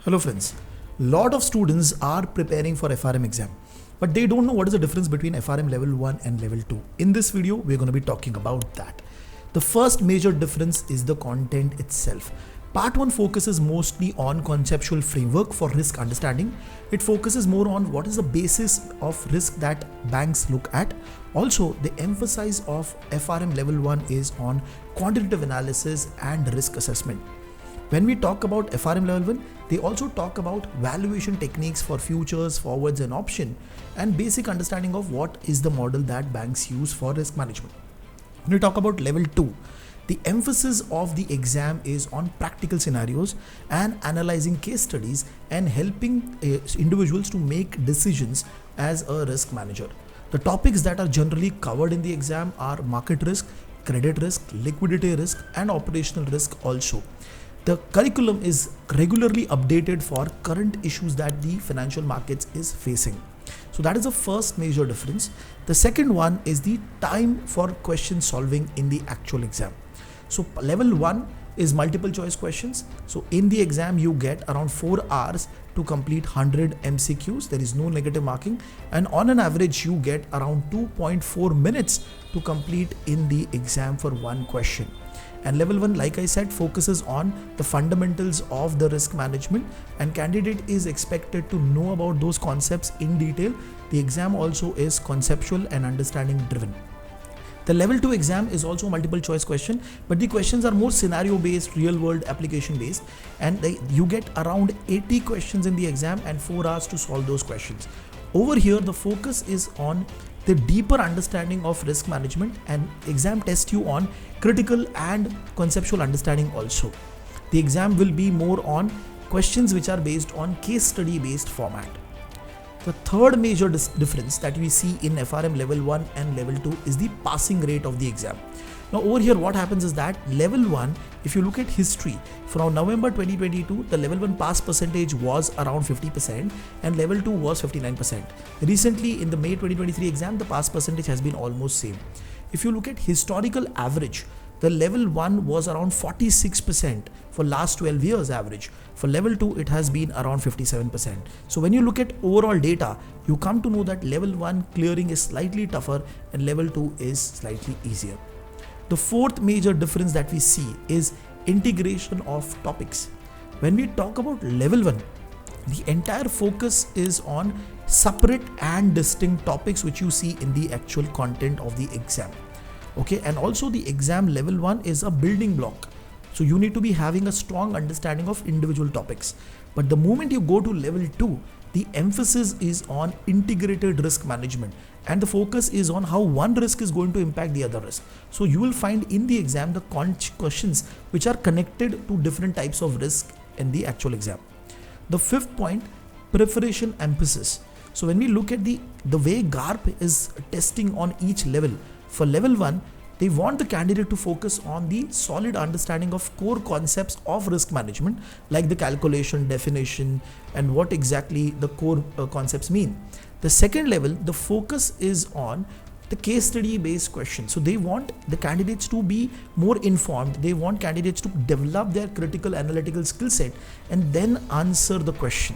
Hello friends, lot of students are preparing for FRM exam, but they don't know what is the difference between FRM level 1 and level 2. In this video, we're going to be talking about that. The first major difference is the content itself. Part 1 focuses mostly on conceptual framework for risk understanding. It focuses more on what is the basis of risk that banks look at. Also, the emphasis of FRM level 1 is on quantitative analysis and risk assessment. When we talk about FRM level 1, they also talk about valuation techniques for futures, forwards and option, and basic understanding of what is the model that banks use for risk management. When we talk about level 2, the emphasis of the exam is on practical scenarios and analyzing case studies and helping individuals to make decisions as a risk manager. The topics that are generally covered in the exam are market risk, credit risk, liquidity risk, and operational risk also. The curriculum is regularly updated for current issues that the financial markets is facing. So that is the first major difference. The second one is the time for question solving in the actual exam. So level 1 is multiple choice questions. So in the exam you get around 4 hours to complete 100 MCQs. There is no negative marking, and on an average you get around 2.4 minutes to complete in the exam for one question. And level 1, like I said, focuses on the fundamentals of the risk management, and candidate is expected to know about those concepts in detail. The exam also is conceptual and understanding driven. The level 2 exam is also multiple choice question, but the questions are more scenario based, real world application based, and you get around 80 questions in the exam and 4 hours to solve those questions. Over here, the focus is on the deeper understanding of risk management, and exam tests you on critical and conceptual understanding also. The exam will be more on questions which are based on case study based format. The third major difference that we see in FRM level 1 and level 2 is the passing rate of the exam. Now over here what happens is that level 1, if you look at history, from November 2022, the level 1 pass percentage was around 50% and level 2 was 59%. Recently in the May 2023 exam, the pass percentage has been almost same. If you look at historical average, the level 1 was around 46% for last 12 years average. For level 2, it has been around 57%. So when you look at overall data, you come to know that level 1 clearing is slightly tougher and level 2 is slightly easier. The fourth major difference that we see is integration of topics. When we talk about level 1, the entire focus is on separate and distinct topics which you see in the actual content of the exam. Okay, and also the exam level 1 is a building block. So you need to be having a strong understanding of individual topics. But the moment you go to level 2, the emphasis is on integrated risk management, and the focus is on how one risk is going to impact the other risk. So you will find in the exam the questions which are connected to different types of risk in the actual exam. The fifth point, preparation emphasis. So when we look at the way GARP is testing on each level, for level 1, they want the candidate to focus on the solid understanding of core concepts of risk management, like the calculation, definition, and what exactly the core concepts mean. The second level, the focus is on the case study based questions. So they want the candidates to be more informed. They want candidates to develop their critical analytical skill set and then answer the question.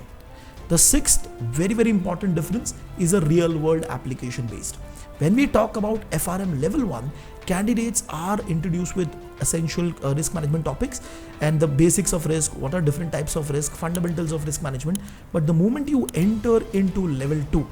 The sixth very important difference is a real world application based. When we talk about FRM level 1, candidates are introduced with essential risk management topics and the basics of risk, what are different types of risk, fundamentals of risk management. But the moment you enter into level 2,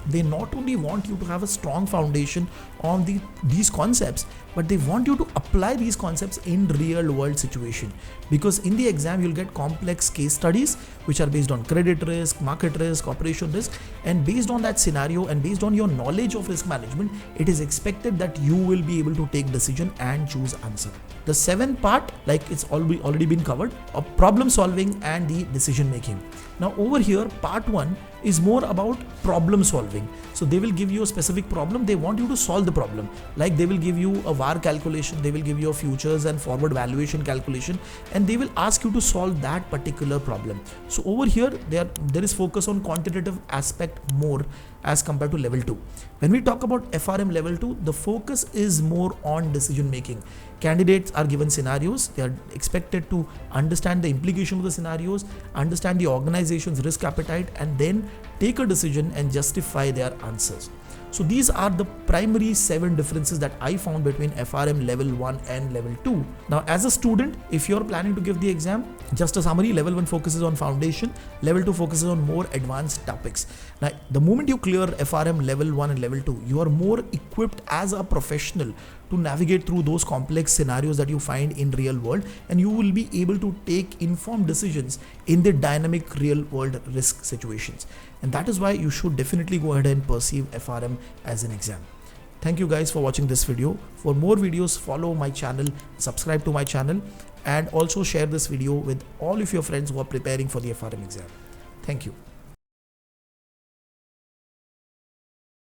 they not only want you to have a strong foundation on these concepts, but they want you to apply these concepts in real world situation, because in the exam you'll get complex case studies which are based on credit risk, market risk, operation risk, and based on that scenario and based on your knowledge of risk management, it is expected that you will be able to take decision and choose answer. The seventh part, like it's already been covered, of problem solving and the decision making. Now over here, part 1 is more about problem solving. So they will give you a specific problem, they want you to solve the problem. Like they will give you a VAR calculation, they will give you a futures and forward valuation calculation, and they will ask you to solve that particular problem. So over here, there is focus on quantitative aspect more as compared to level 2. When we talk about FRM level 2, the focus is more on decision making. Candidates are given scenarios. They are expected to understand the implication of the scenarios, understand the organization's risk appetite, and then take a decision and justify their answers. So these are the primary 7 differences that I found between FRM level 1 and level 2. Now, as a student, if you're planning to give the exam, just a summary, level 1 focuses on foundation, level 2 focuses on more advanced topics. Now, the moment you clear FRM level 1 and level 2, you are more equipped as a professional to navigate through those complex scenarios that you find in real world, and you will be able to take informed decisions in the dynamic real world risk situations. And that is why you should definitely go ahead and perceive FRM as an exam. Thank you guys for watching this video. For more videos, follow my channel, subscribe to my channel, and also share this video with all of your friends who are preparing for the FRM exam. Thank you.